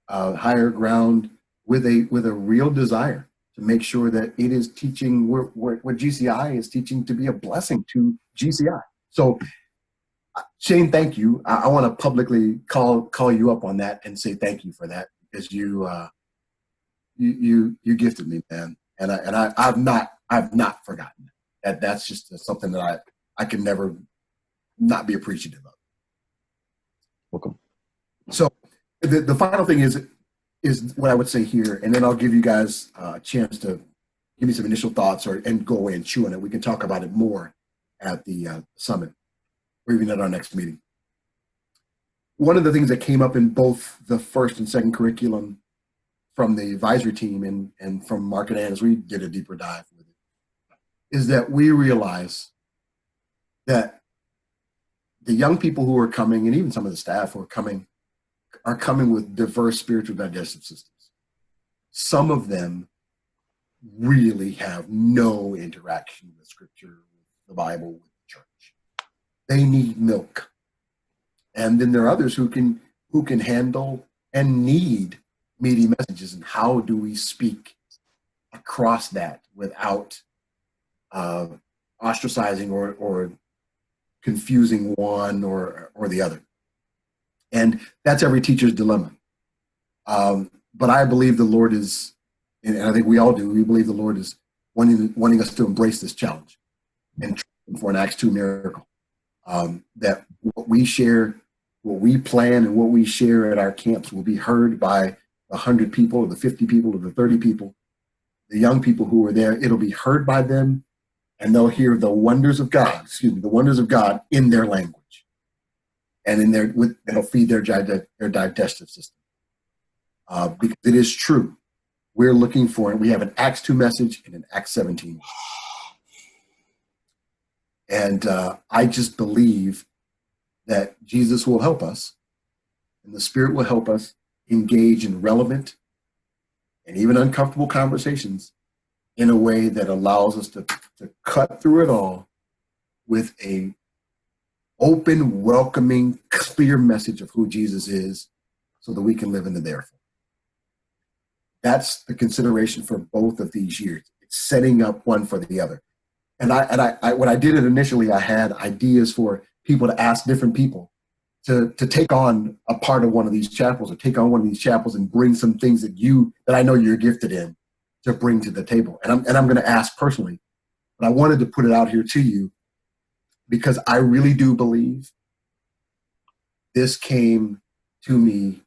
higher ground with a real desire to make sure that it is teaching what GCI is teaching to be a blessing to GCI. So Shane, thank you. I want to publicly call you up on that and say thank you for that, because you gifted me, man, and I've not forgotten that. That's just something that I can never not be appreciative of. Welcome. So the final thing is what I would say here, and then I'll give you guys a chance to give me some initial thoughts and go away and chew on it. We can talk about it more at the summit, or even at our next meeting. one of the things that came up in both the first and second curriculum from the advisory team and from Mark and Ann as we did a deeper dive with it is that we realize that the young people who are coming, and even some of the staff who are coming with diverse spiritual digestive systems. Some of them really have no interaction with Scripture, with the Bible, with the church. They need milk. And then there are others who can handle and need meaty messages. And how do we speak across that without ostracizing or confusing one or the other? And that's every teacher's dilemma. But I believe the Lord is, and I think we all do, we believe the Lord is wanting us to embrace this challenge and for an Acts 2 miracle. That what we share, what we plan, and what we share at our camps will be heard by the 100 people or the 50 people or the 30 people, the young people who are there. It'll be heard by them, and they'll hear the wonders of God, the wonders of God in their language. And in that'll feed their digestive system. Because it is true. We're looking for it. We have an Acts 2 message and an Acts 17. And I just believe that Jesus will help us and the Spirit will help us engage in relevant and even uncomfortable conversations in a way that allows us to cut through it all with a open, welcoming, clear message of who Jesus is so that we can live in the therefore. That's the consideration for both of these years. It's setting up one for the other. And I when I did it initially, I had ideas for people to ask different people to take on a part of one of these chapels or take on one of these chapels and bring some things that I know you're gifted in to bring to the table. And I'm going to ask personally, but I wanted to put it out here to you because I really do believe this came to me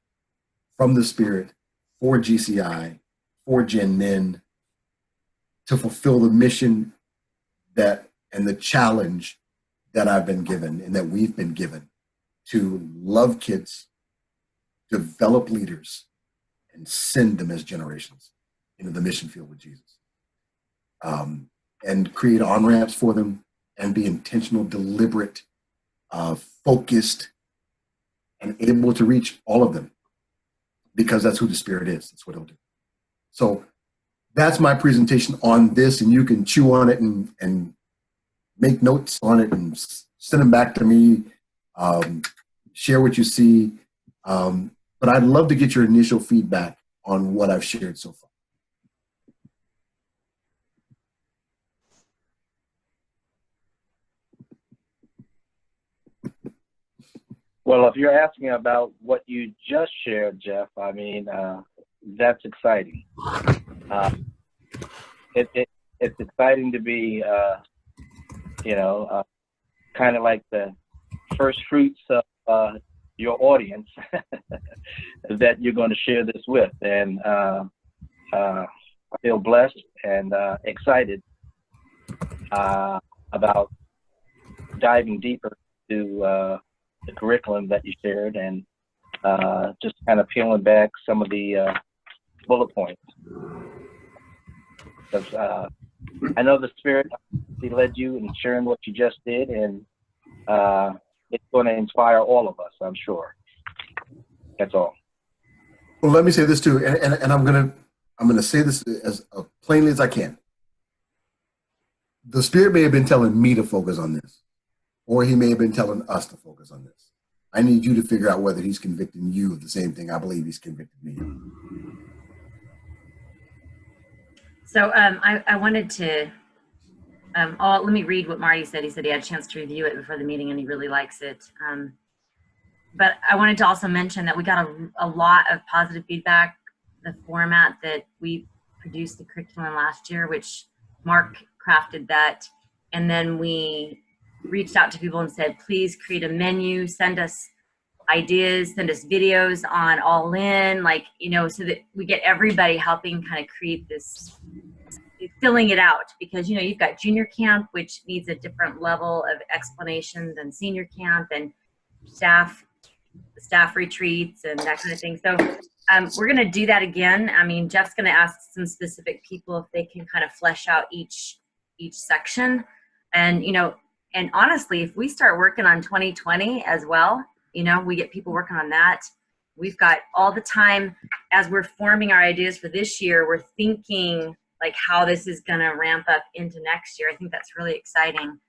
from the Spirit for GCI, for GenMin, to fulfill the mission and the challenge that I've been given and that we've been given to love kids, develop leaders, and send them as generations into the mission field with Jesus. And create on-ramps for them and be intentional, deliberate, focused, and able to reach all of them because that's who the Spirit is. That's what he'll do. So that's my presentation on this, and you can chew on it and make notes on it and send them back to me, share what you see. But I'd love to get your initial feedback on what I've shared so far. Well, if you're asking about what you just shared, Jeff, I mean, that's exciting. It's exciting to be, kind of like the first fruits of your audience that you're going to share this with. And I feel blessed and excited about diving deeper to the curriculum that you shared and just kind of peeling back some of the bullet points. Because I know the Spirit, he led you in sharing what you just did, and it's going to inspire all of us, I'm sure. That's all. Well, let me say this too, and I'm gonna say this as plainly as I can. The Spirit may have been telling me to focus on this, or he may have been telling us to focus on this. I need you to figure out whether he's convicting you of the same thing I believe he's convicted me of. So I wanted to, let me read what Marty said. He said he had a chance to review it before the meeting and he really likes it. But I wanted to also mention that we got a lot of positive feedback, the format that we produced the curriculum last year, which Mark crafted that. And then we reached out to people and said, please create a menu, send us ideas, send us videos on All In, so that we get everybody helping kind of create this, filling it out, because you've got junior camp, which needs a different level of explanation than senior camp, and staff staff retreats and that kind of thing. So we're going to do that again. I mean, Jeff's going to ask some specific people if they can kind of flesh out each section. And, and honestly, if we start working on 2020 as well, we get people working on that. We've got all the time as we're forming our ideas for this year, we're thinking like how this is going to ramp up into next year. I think that's really exciting.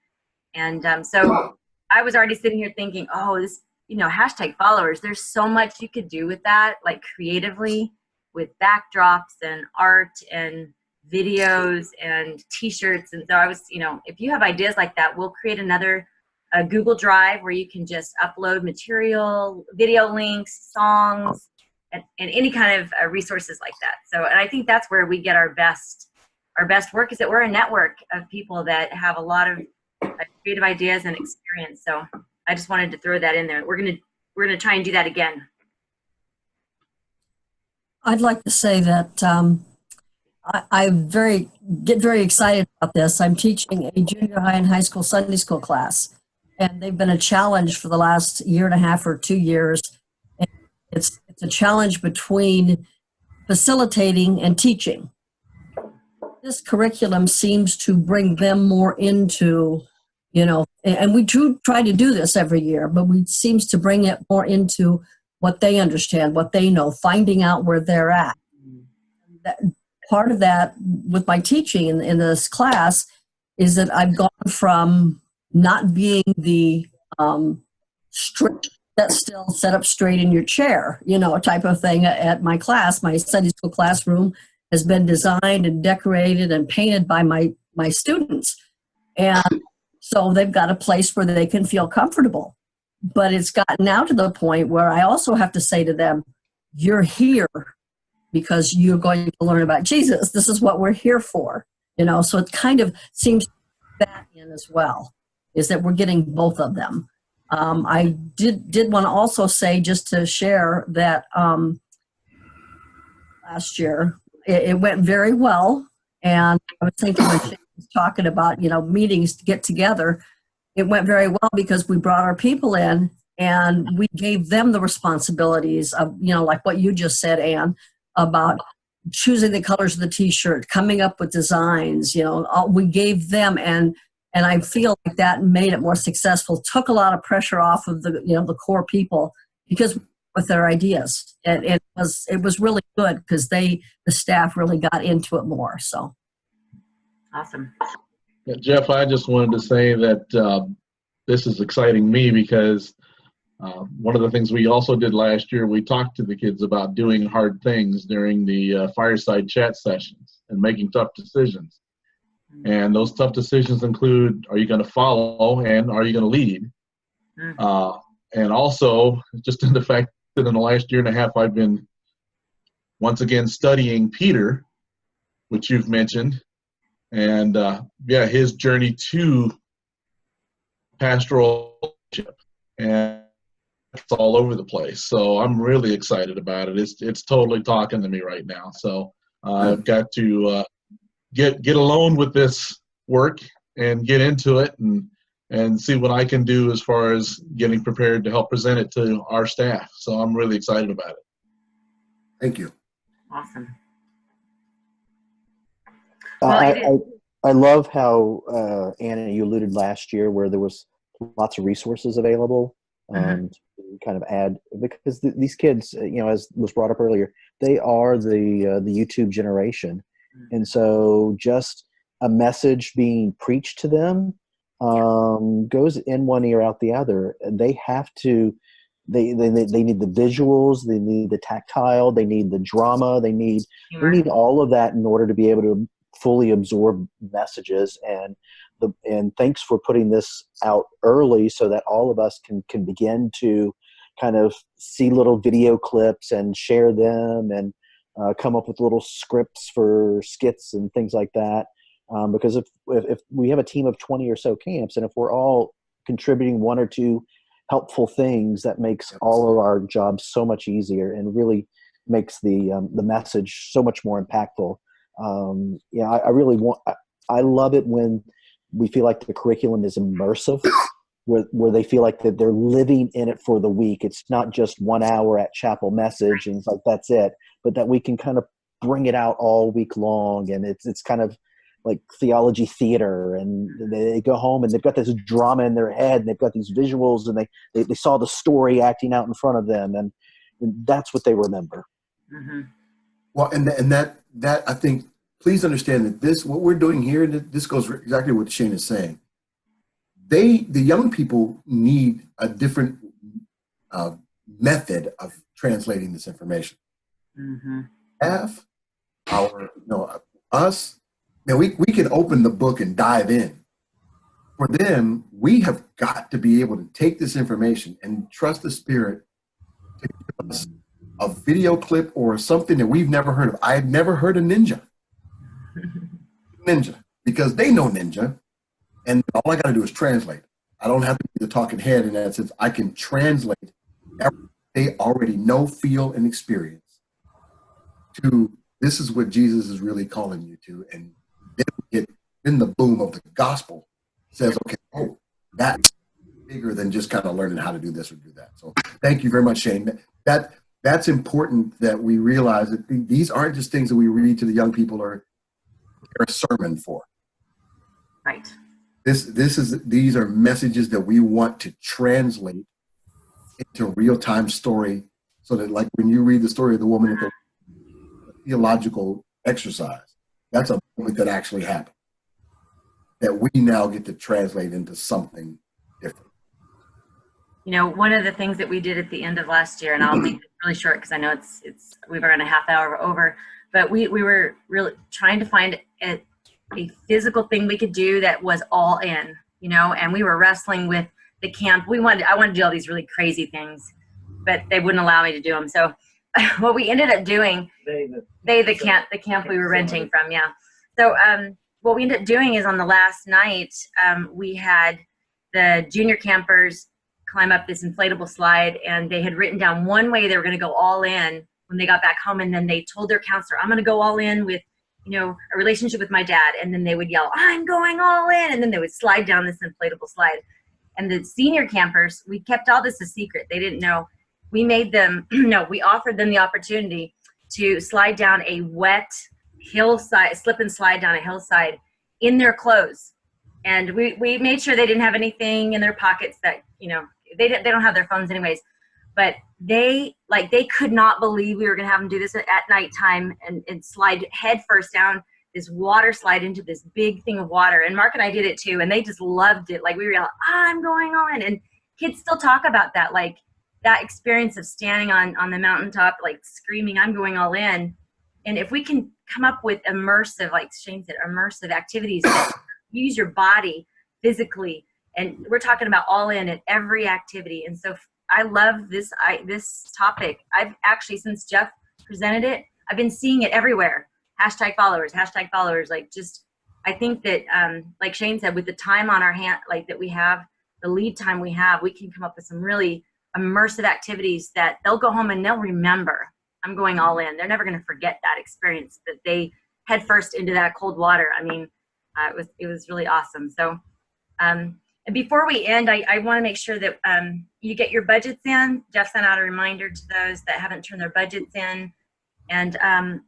And so I was already sitting here thinking, oh, this, hashtag followers, there's so much you could do with that, like creatively with backdrops and art and videos and t-shirts. And so I was, if you have ideas like that, we'll create another Google Drive where you can just upload material, video links, songs, and any kind of resources like that. So, and I think that's where we get our best work, is that we're a network of people that have a lot of creative ideas and experience. So I just wanted to throw that in there. We're gonna try and do that again. I'd like to say that I get very excited about this. I'm teaching a junior high and high school Sunday school class, and they've been a challenge for the last year and a half or 2 years. And it's a challenge between facilitating and teaching. This curriculum seems to bring them more into, and we do try to do this every year, but it seems to bring it more into what they understand, what they know, finding out where they're at. Part of that with my teaching in this class is that I've gone from not being the strict, that's still set up straight in your chair, type of thing at my class. My Sunday school classroom has been designed and decorated and painted by my students. And so they've got a place where they can feel comfortable. But it's gotten now to the point where I also have to say to them, you're here because you're going to learn about Jesus. This is what we're here for. So it kind of seems that in as well, is that we're getting both of them. I did want to also say, just to share, that last year it went very well. And I was thinking when she was talking about, meetings to get together, it went very well because we brought our people in and we gave them the responsibilities of, like what you just said, Ann, about choosing the colors of the t-shirt, coming up with designs, we gave them, and I feel like that made it more successful, took a lot of pressure off of the core people, because with their ideas, and it was really good because the staff really got into it more. So awesome. Yeah, Jeff, I just wanted to say that this is exciting me because one of the things we also did last year, we talked to the kids about doing hard things during the fireside chat sessions and making tough decisions. And those tough decisions include, are you going to follow and are you going to lead? And also, just in the fact that in the last year and a half, I've been once again studying Peter, which you've mentioned, and his journey to pastoral leadership, and it's all over the place. So I'm really excited about it. It's totally talking to me right now. So I've got to get alone with this work and get into it and see what I can do as far as getting prepared to help present it to our staff. So I'm really excited about it. Thank you. Awesome. I love how, Anna, you alluded last year where there was lots of resources available to kind of add, because these kids, as was brought up earlier, they are the YouTube generation. And so just a message being preached to them goes in one ear, out the other. They have to, they need the visuals, they need the tactile, they need the drama, they need all of that in order to be able to fully absorb messages. And thanks for putting this out early so that all of us can begin to kind of see little video clips and share them and come up with little scripts for skits and things like that. Because if we have a team of 20 or so camps, and if we're all contributing one or two helpful things, that makes all of our jobs so much easier and really makes the message so much more impactful. I really I love it when we feel like the curriculum is immersive where they feel like that they're living in it for the week. It's not just 1 hour at chapel message and it's like that's it, but that we can kind of bring it out all week long, and it's kind of like theology theater, and they go home and they've got this drama in their head and they've got these visuals and they saw the story acting out in front of them, and that's what they remember. Mm-hmm. Well, and that I think, please understand that this, what we're doing here, this goes exactly what Shane is saying. The young people need a different method of translating this information. Mm-hmm. Us, now we can open the book and dive in. For them, we have got to be able to take this information and trust the Spirit to give us a video clip or something that we've never heard of. I had never heard of Ninja, because they know Ninja, and all I got to do is translate. I don't have to be the talking head in that sense. I can translate everything they already know, feel, and experience to this is what Jesus is really calling you to, and then the boom of the gospel says, okay, oh, that's bigger than just kind of learning how to do this or do that. So thank you very much, Shane. That's important that we realize that these aren't just things that we read to the young people or a sermon for. Right. These are messages that we want to translate into real-time story, so that like when you read the story of the woman at the theological exercise, that's a moment that actually happened, that we now get to translate into something different. You know, one of the things that we did at the end of last year, and I'll make it really short because I know we've run a half hour over, but we were really trying to find a physical thing we could do that was all in, you know, and we were wrestling with the camp. I wanted to do all these really crazy things, but they wouldn't allow me to do them. So what we ended up doing, the camp we were renting from, yeah. So what we ended up doing is on the last night, we had the junior campers climb up this inflatable slide, and they had written down one way they were going to go all in when they got back home, and then they told their counselor, I'm going to go all in with, you know, a relationship with my dad, and then they would yell, I'm going all in, and then they would slide down this inflatable slide. And the senior campers, we kept all this a secret. They didn't know. We made them, we offered them the opportunity to slide down a wet hillside, slip and slide down a hillside in their clothes. And we made sure they didn't have anything in their pockets that, you know, they don't have their phones anyways. But they could not believe we were going to have them do this at nighttime and slide head first down this water slide into this big thing of water. And Mark and I did it too, and they just loved it. Like we were like, I'm going all in. And kids still talk about that, like that experience of standing on the mountaintop, like screaming, I'm going all in. And if we can come up with immersive, like Shane said, immersive activities that use your body physically, and we're talking about all in at every activity. And so I love this topic. I've actually, since Jeff presented it, I've been seeing it everywhere. Hashtag followers, like just, I think that, like Shane said, with the time on our hand, like that we have, the lead time we have, we can come up with some really immersive activities that they'll go home and they'll remember. I'm going all in. They're never going to forget that experience that they head first into that cold water. I mean, it was really awesome. So, and before we end, I want to make sure that you get your budgets in. Jeff sent out a reminder to those that haven't turned their budgets in. And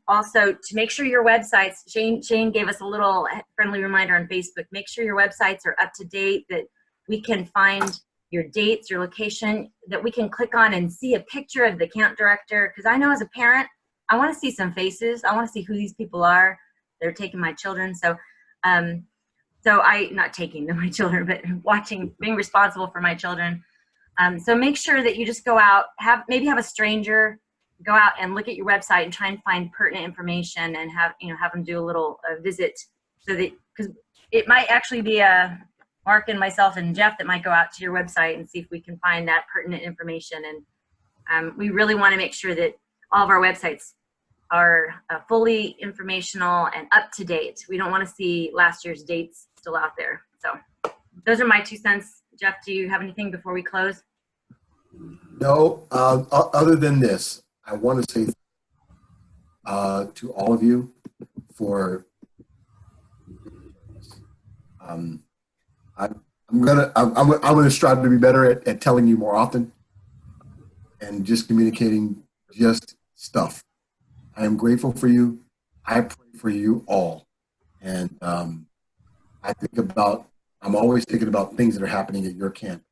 also to make sure your websites, Shane gave us a little friendly reminder on Facebook, make sure your websites are up to date, that we can find your dates, your location, that we can click on and see a picture of the camp director. Because I know as a parent, I want to see some faces. I want to see who these people are. They're taking my children. So not taking my children, but being responsible for my children. So make sure that you just go out, maybe have a stranger go out and look at your website and try and find pertinent information, and have them do a little visit, so that, because it might actually be Mark and myself and Jeff that might go out to your website and see if we can find that pertinent information. And we really want to make sure that all of our websites are fully informational and up to date. We don't want to see last year's dates still out there. So those are my 2 cents. Jeff, do you have anything before we close? No, other than this, I want to say to all of you for I'm gonna strive to be better at telling you more often and just communicating just stuff. I am grateful for you. I pray for you all. And I'm always thinking about things that are happening at your camp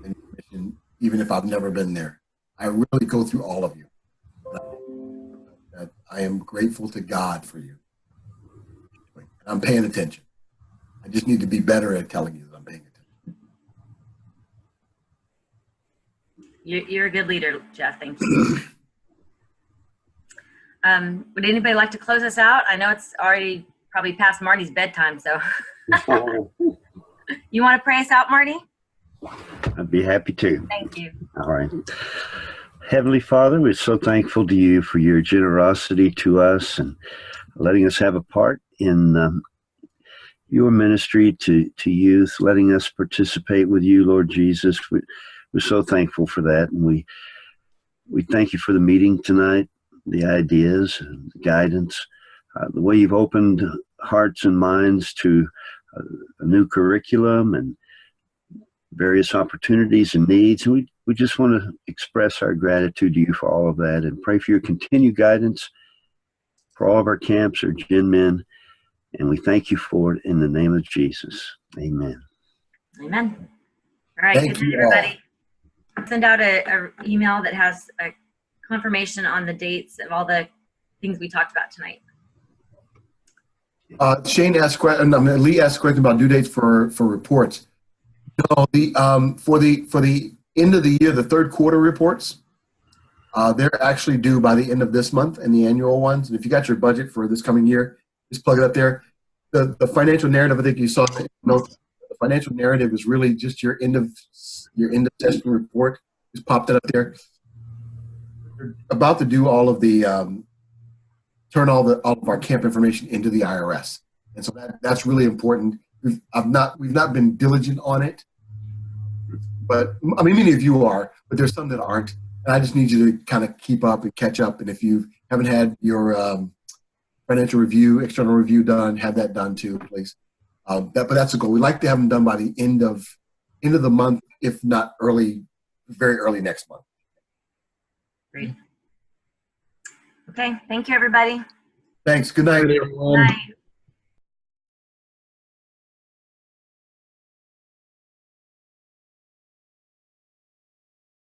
and your mission, even if I've never been there. I really go through all of you. I am grateful to God for you. And I'm paying attention. I just need to be better at telling you that I'm paying attention. You're a good leader, Jeff. Thank you. Would anybody like to close us out? I know it's already probably past Marty's bedtime, so. You want to pray us out, Marty? I'd be happy to. Thank you. All right. Heavenly Father, we're so thankful to you for your generosity to us and letting us have a part in your ministry to youth, letting us participate with you, Lord Jesus. We're so thankful for that. And we thank you for the meeting tonight, the ideas and the guidance, the way you've opened hearts and minds to a new curriculum and various opportunities and needs. And we just want to express our gratitude to you for all of that and pray for your continued guidance for all of our camps, our GenMin, and we thank you for it in the name of Jesus. Amen. Amen. All right, Thank good night, you all. everybody. I'll send out a email that has a confirmation on the dates of all the things we talked about tonight. Lee asked a question about due dates for reports. No, for the end of the year, the third quarter reports, they're actually due by the end of this month, and the annual ones. And if you got your budget for this coming year, just plug it up there. The financial narrative, I think you saw. The financial narrative is really just your end of session report. Just pop that up there. We're about to do all of the turn all of our camp information into the IRS, and so that's really important. We've not been diligent on it, but I mean many of you are, but there's some that aren't. And I just need you to kind of keep up and catch up. And if you haven't had your financial review, external review done, have that done too, please. But that's the goal. We like to have them done by the end of the month, if not very early next month. Great. Okay. Thank you, everybody. Thanks. Good night. Good night, everyone. Bye.